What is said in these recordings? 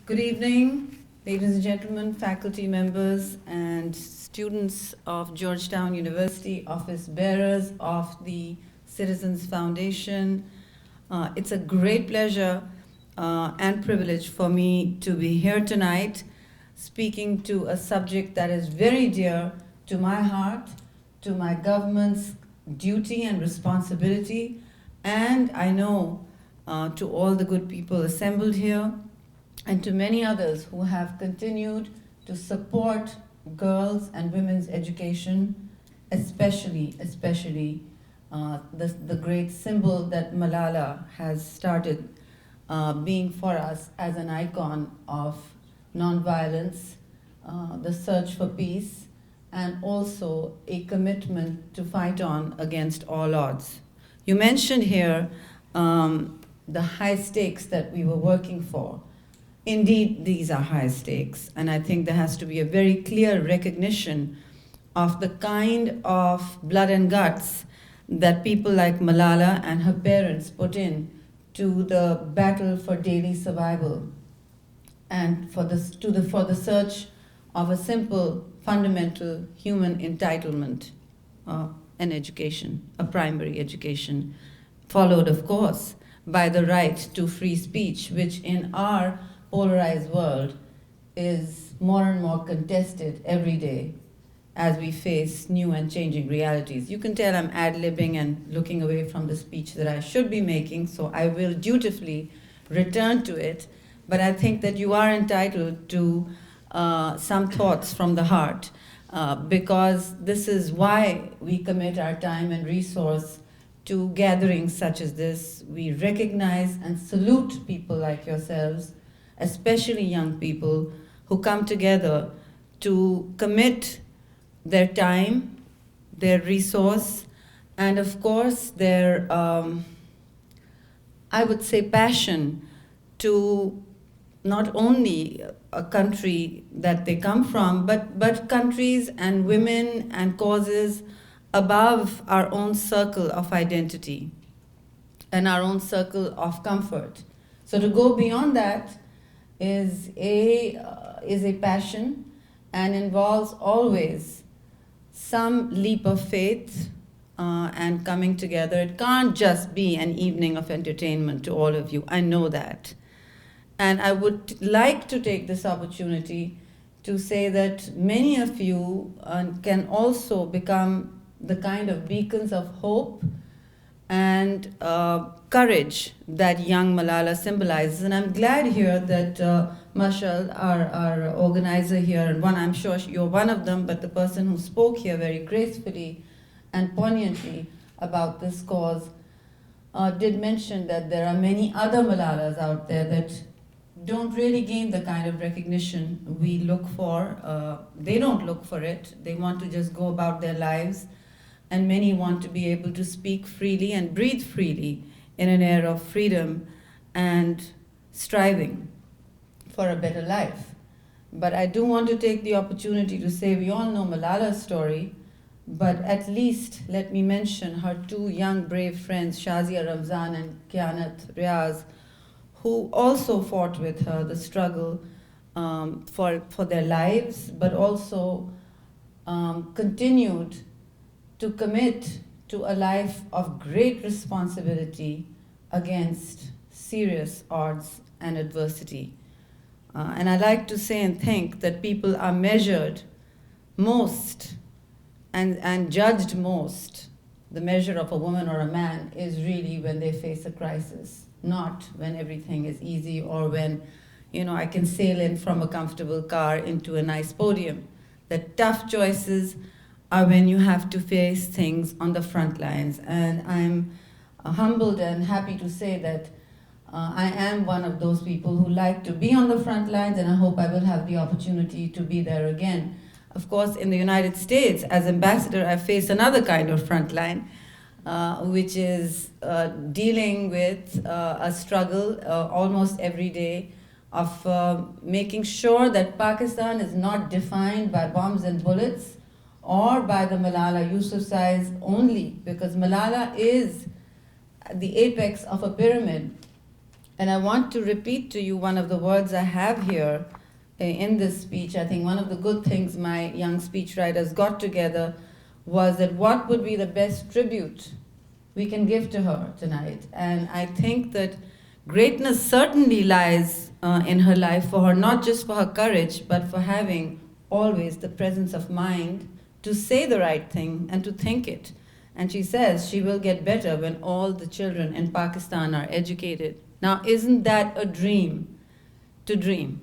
Good evening, ladies and gentlemen, faculty members, and students of Georgetown University, office bearers of the Citizens Foundation. It's a great pleasure and privilege for me to be here tonight, speaking to a subject that is very dear to my heart, to my government's duty and responsibility, and I know to all the good people assembled here, and to many others who have continued to support girls' and women's education, especially the great symbol that Malala has started being for us as an icon of nonviolence, the search for peace, and also a commitment to fight on against all odds. You mentioned here the high stakes that we were working for. Indeed, these are high stakes, and I think there has to be a very clear recognition of the kind of blood and guts that people like Malala and her parents put in to the battle for daily survival and for the search of a simple, fundamental human entitlement, an education, a primary education, followed, of course, by the right to free speech, which in our polarized world is more and more contested every day as we face new and changing realities. You can tell I'm ad-libbing and looking away from the speech that I should be making, so I will dutifully return to it. But I think that you are entitled to some thoughts from the heart, because this is why we commit our time and resource to gatherings such as this. We recognize and salute people like yourselves, especially young people who come together to commit their time, their resource, and of course their, I would say, passion to not only a country that they come from, but countries and women and causes above our own circle of identity and our own circle of comfort. So to go beyond that is a passion and involves always some leap of faith and coming together. It can't just be an evening of entertainment to all of you. I know that. And I would like to take this opportunity to say that many of you can also become the kind of beacons of hope and courage that young Malala symbolizes. And I'm glad here that Mashal, our organizer here, and I'm sure you're one of them, but the person who spoke here very gracefully and poignantly about this cause, did mention that there are many other Malalas out there that don't really gain the kind of recognition we look for. They don't look for it. They want to just go about their lives. And many want to be able to speak freely and breathe freely in an era of freedom and striving for a better life. But I do want to take the opportunity to say we all know Malala's story, but at least let me mention her two young brave friends, Shazia Ramzan and Kianat Riaz, who also fought with her the struggle for their lives, but also continued to commit to a life of great responsibility against serious odds and adversity. And I like to say and think that people are measured most and judged most. The measure of a woman or a man is really when they face a crisis, not when everything is easy or when, I can sail in from a comfortable car into a nice podium. The tough choices are when you have to face things on the front lines. And I'm humbled and happy to say that I am one of those people who like to be on the front lines, and I hope I will have the opportunity to be there again. Of course, in the United States, as ambassador, I face another kind of front line, which is dealing with a struggle almost every day of making sure that Pakistan is not defined by bombs and bullets, or by the Malala Yousafzais only, because Malala is the apex of a pyramid And I want to repeat to you one of the words I have here in this speech. I think one of the good things my young speechwriters got together was that what would be the best tribute we can give to her tonight. And I think that greatness certainly lies in her life for her, not just for her courage, but for having always the presence of mind to say the right thing and to think it. And she says she will get better when all the children in Pakistan are educated. Now, isn't that a dream to dream?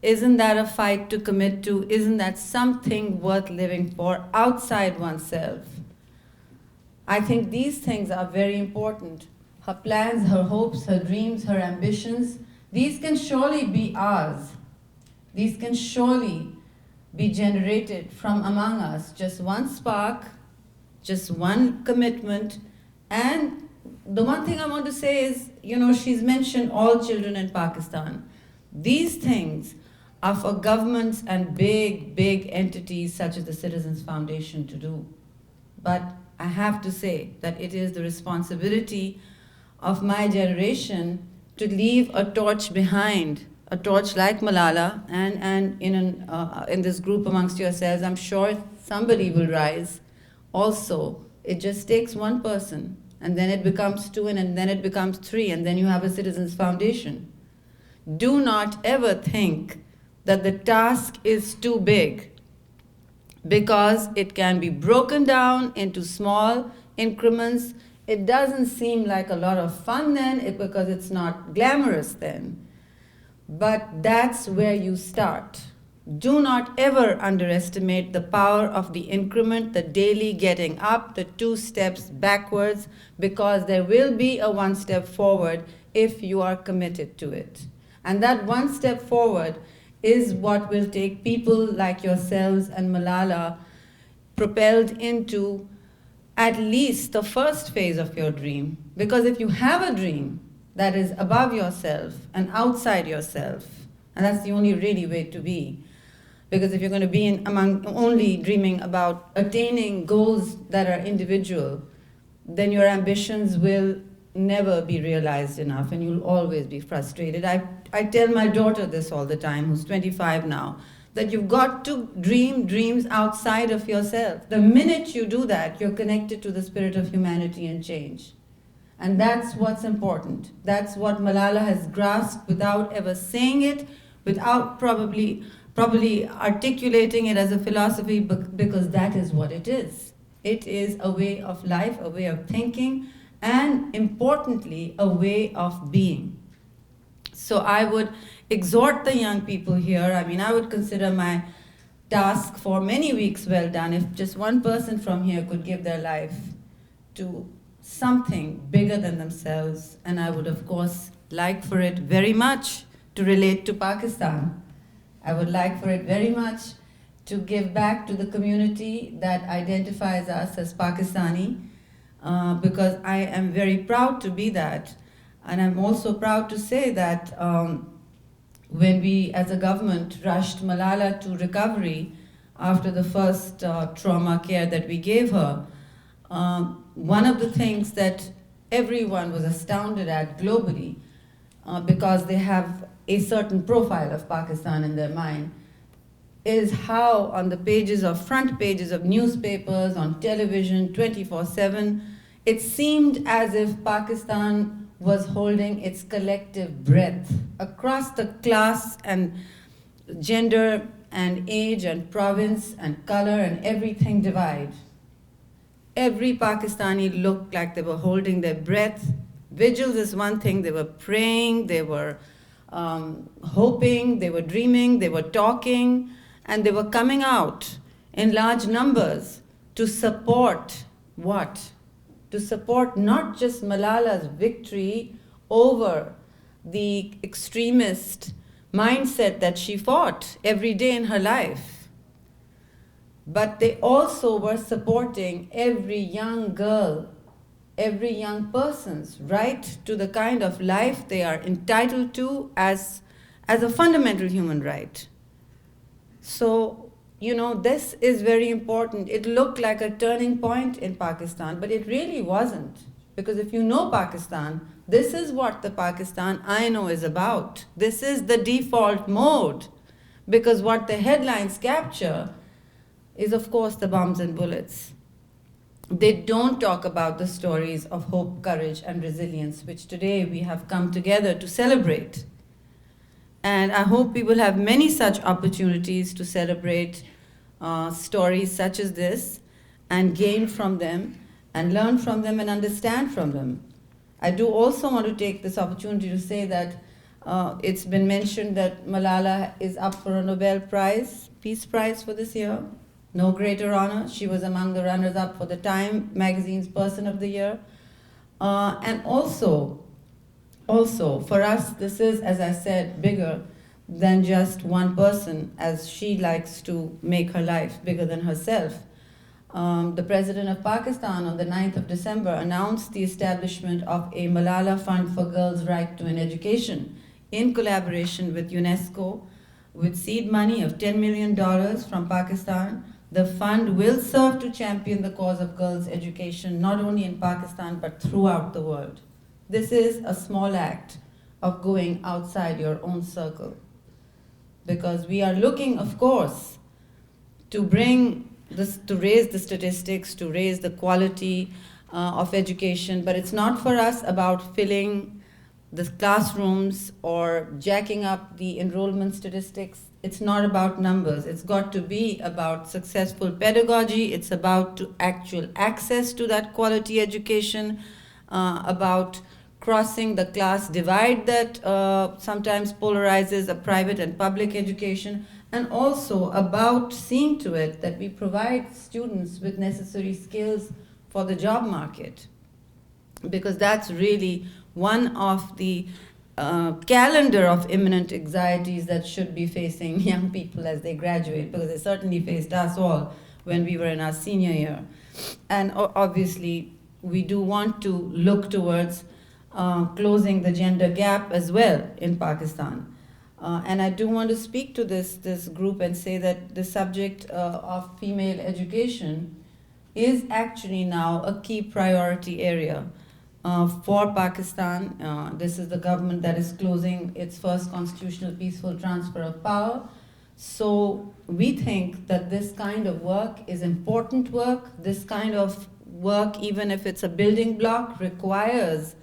Isn't that a fight to commit to? Isn't that something worth living for outside oneself? I think these things are very important. Her plans, her hopes, her dreams, her ambitions, these can surely be ours. These can surely be generated from among us. Just one spark, just one commitment. And the one thing I want to say is, she's mentioned all children in Pakistan. These things are for governments and big, big entities such as the Citizens Foundation to do. But I have to say that it is the responsibility of my generation to leave a torch behind, a torch like Malala, and in this group amongst yourselves, I'm sure somebody will rise. Also, it just takes one person, and then it becomes two, and then it becomes three, and then you have a Citizens Foundation. Do not ever think that the task is too big, because it can be broken down into small increments. It doesn't seem like a lot of fun then, because it's not glamorous then. But that's where you start. Do not ever underestimate the power of the increment, the daily getting up, the 2 steps backwards, because there will be a 1 step forward if you are committed to it. And that 1 step forward is what will take people like yourselves and Malala propelled into at least the first phase of your dream. Because if you have a dream that is above yourself and outside yourself, and that's the only really way to be, because if you're going to be among only dreaming about attaining goals that are individual, then your ambitions will never be realized enough, and you'll always be frustrated. I tell my daughter this all the time, who's 25 now, that you've got to dream dreams outside of yourself. The minute you do that, you're connected to the spirit of humanity and change. And that's what's important. That's what Malala has grasped without ever saying it, without probably articulating it as a philosophy, because that is what it is. It is a way of life, a way of thinking, and importantly, a way of being. So I would exhort the young people here. I would consider my task for many weeks well done if just one person from here could give their life to something bigger than themselves. And I would, of course, like for it very much to relate to Pakistan. I would like for it very much to give back to the community that identifies us as Pakistani, because I am very proud to be that. And I'm also proud to say that when we, as a government, rushed Malala to recovery after the first trauma care that we gave her, one of the things that everyone was astounded at globally, because they have a certain profile of Pakistan in their mind, is how on the front pages of newspapers, on television, 24/7, it seemed as if Pakistan was holding its collective breath across the class and gender and age and province and color and everything divide. Every Pakistani looked like they were holding their breath. Vigils is one thing. They were praying, they were hoping, they were dreaming, they were talking, and they were coming out in large numbers to support what? To support not just Malala's victory over the extremist mindset that she fought every day in her life, but they also were supporting every young girl, every young person's right to the kind of life they are entitled to as a fundamental human right. So, this is very important. It looked like a turning point in Pakistan, but it really wasn't, Because if you know Pakistan, this is what the Pakistan I know is about. This is the default mode. Because what the headlines capture is, of course, the bombs and bullets. They don't talk about the stories of hope, courage, and resilience, which today we have come together to celebrate. And I hope we will have many such opportunities to celebrate stories such as this and gain from them and learn from them and understand from them. I do also want to take this opportunity to say that it's been mentioned that Malala is up for a Nobel Prize, Peace Prize for this year. No greater honor. She was among the runners-up for the Time magazine's Person of the Year. And also, for us, this is, as I said, bigger than just one person, as she likes to make her life bigger than herself. The President of Pakistan on the 9th of December announced the establishment of a Malala Fund for Girls' Right to an Education in collaboration with UNESCO, with seed money of $10 million from Pakistan. The fund will serve to champion the cause of girls' education, not only in Pakistan, but throughout the world. This is a small act of going outside your own circle. Because we are looking, of course, to bring this, to raise the statistics, to raise the quality of education, but it's not for us about filling the classrooms or jacking up the enrollment statistics. It's not about numbers. It's got to be about successful pedagogy. It's about actual access to that quality education, about crossing the class divide that sometimes polarizes a private and public education, and also about seeing to it that we provide students with necessary skills for the job market. Because that's really one of the calendar of imminent anxieties that should be facing young people as they graduate, because they certainly faced us all when we were in our senior year. And obviously, we do want to look towards closing the gender gap as well in Pakistan. And I do want to speak to this group and say that the subject of female education is actually now a key priority area for Pakistan. This is the government that is closing its first constitutional peaceful transfer of power. So we think that this kind of work is important work. This kind of work, even if it's a building block, requires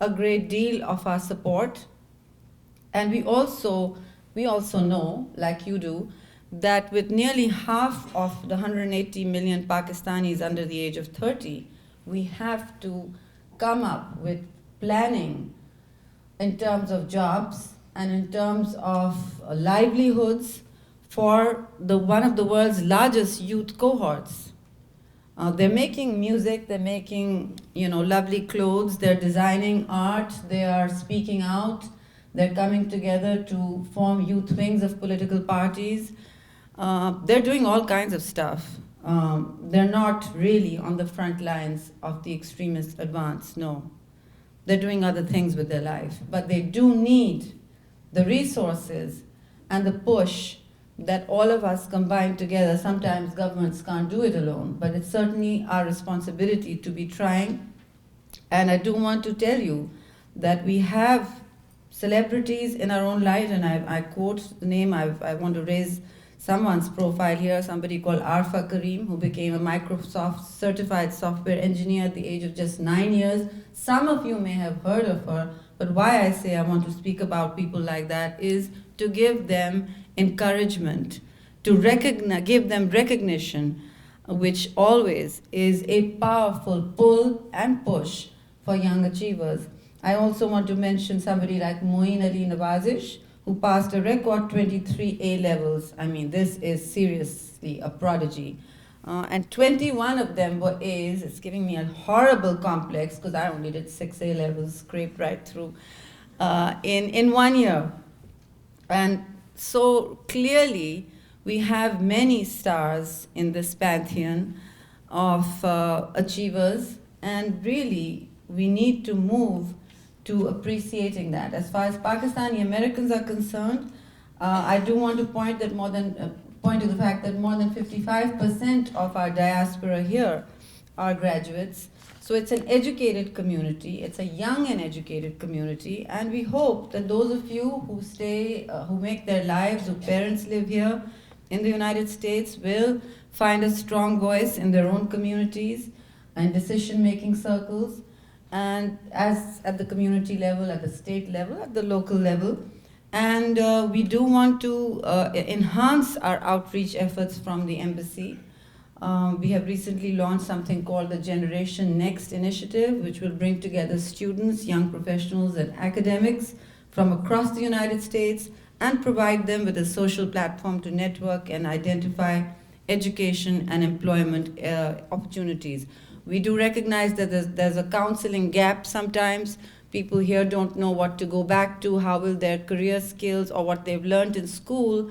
a great deal of our support. And we also know, like you do, that with nearly half of the 180 million Pakistanis under the age of 30, we have to come up with planning in terms of jobs and in terms of livelihoods for one of the world's largest youth cohorts. They're making music, they're making lovely clothes, they're designing art, they are speaking out, they're coming together to form youth wings of political parties. They're doing all kinds of stuff. They're not really on the front lines of the extremist advance, no. They're doing other things with their life. But they do need the resources and the push that all of us combine together. Sometimes governments can't do it alone, but it's certainly our responsibility to be trying. And I do want to tell you that we have celebrities in our own light, and I quote the name, I want to raise someone's profile here, somebody called Arfa Karim, who became a Microsoft certified software engineer at the age of just 9 years. Some of you may have heard of her, but why I say I want to speak about people like that is to give them encouragement, to give them recognition, which always is a powerful pull and push for young achievers. I also want to mention somebody like Moeen Ali Nawazish, who passed a record 23 A levels. I mean, this is seriously a prodigy. And 21 of them were A's. It's giving me a horrible complex because I only did 6 A levels, scraped right through in 1 year. And so clearly, we have many stars in this pantheon of achievers, and really, we need to move to appreciating that. As far as Pakistani Americans are concerned, I do want to point to the fact that more than 55% of our diaspora here our graduates. So it's an educated community, it's a young and educated community, and we hope that those of you who stay, who make their lives, whose parents live here in the United States, will find a strong voice in their own communities and decision-making circles, and as at the community level, at the state level, at the local level. And we do want to enhance our outreach efforts from the embassy. We have recently launched something called the Generation Next Initiative, which will bring together students, young professionals, and academics from across the United States and provide them with a social platform to network and identify education and employment opportunities. We do recognize that there's a counseling gap sometimes. People here don't know what to go back to, how will their career skills or what they've learned in school,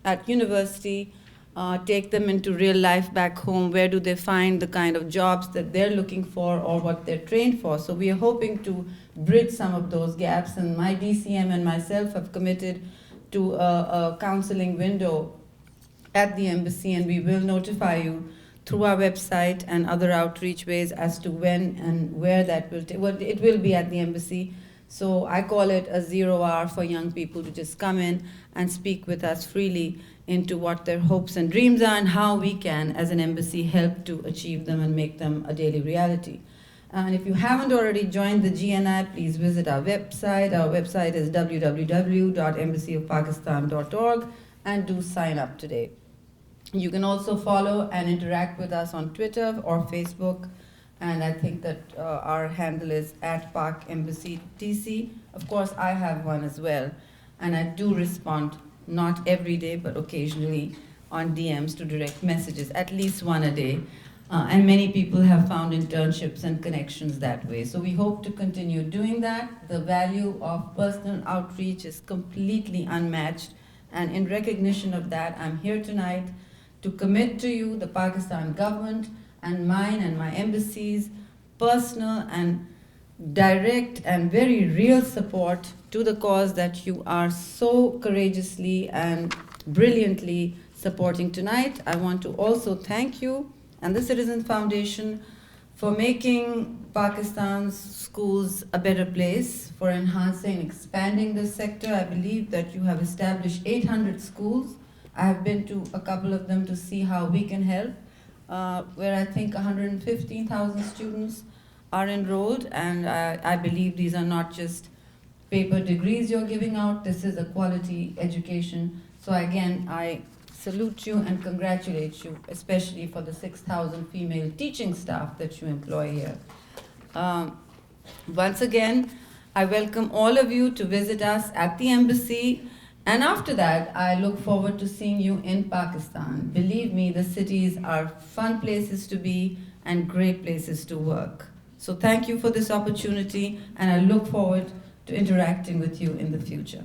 at university, take them into real life back home. Where do they find the kind of jobs that they're looking for or what they're trained for? So we are hoping to bridge some of those gaps, and my DCM and myself have committed to a counseling window at the embassy, and we will notify you through our website and other outreach ways as to when and where that will take. Well, it will be at the embassy. So I call it a 0 hour for young people to just come in and speak with us freely into what their hopes and dreams are and how we can, as an embassy, help to achieve them and make them a daily reality. And if you haven't already joined the GNI, please visit our website. Our website is www.embassyofpakistan.org, and do sign up today. You can also follow and interact with us on Twitter or Facebook, and I think that our handle is @PakEmbassyTC. Of course, I have one as well, and I do respond, not every day, but occasionally on DMs to direct messages, at least one a day. And many people have found internships and connections that way. So we hope to continue doing that. The value of personal outreach is completely unmatched, and in recognition of that, I'm here tonight to commit to you, the Pakistan government, and mine and my embassy's personal and direct and very real support to the cause that you are so courageously and brilliantly supporting tonight. I want to also thank you and the Citizen Foundation for making Pakistan's schools a better place, for enhancing, expanding this sector. I believe that you have established 800 schools. I have been to a couple of them to see how we can help, where I think 115,000 students are enrolled, and I believe these are not just paper degrees you're giving out, this is a quality education. So again, I salute you and congratulate you, especially for the 6,000 female teaching staff that you employ here. Once again, I welcome all of you to visit us at the embassy. And after that, I look forward to seeing you in Pakistan. Believe me, the cities are fun places to be and great places to work. So thank you for this opportunity, and I look forward to interacting with you in the future.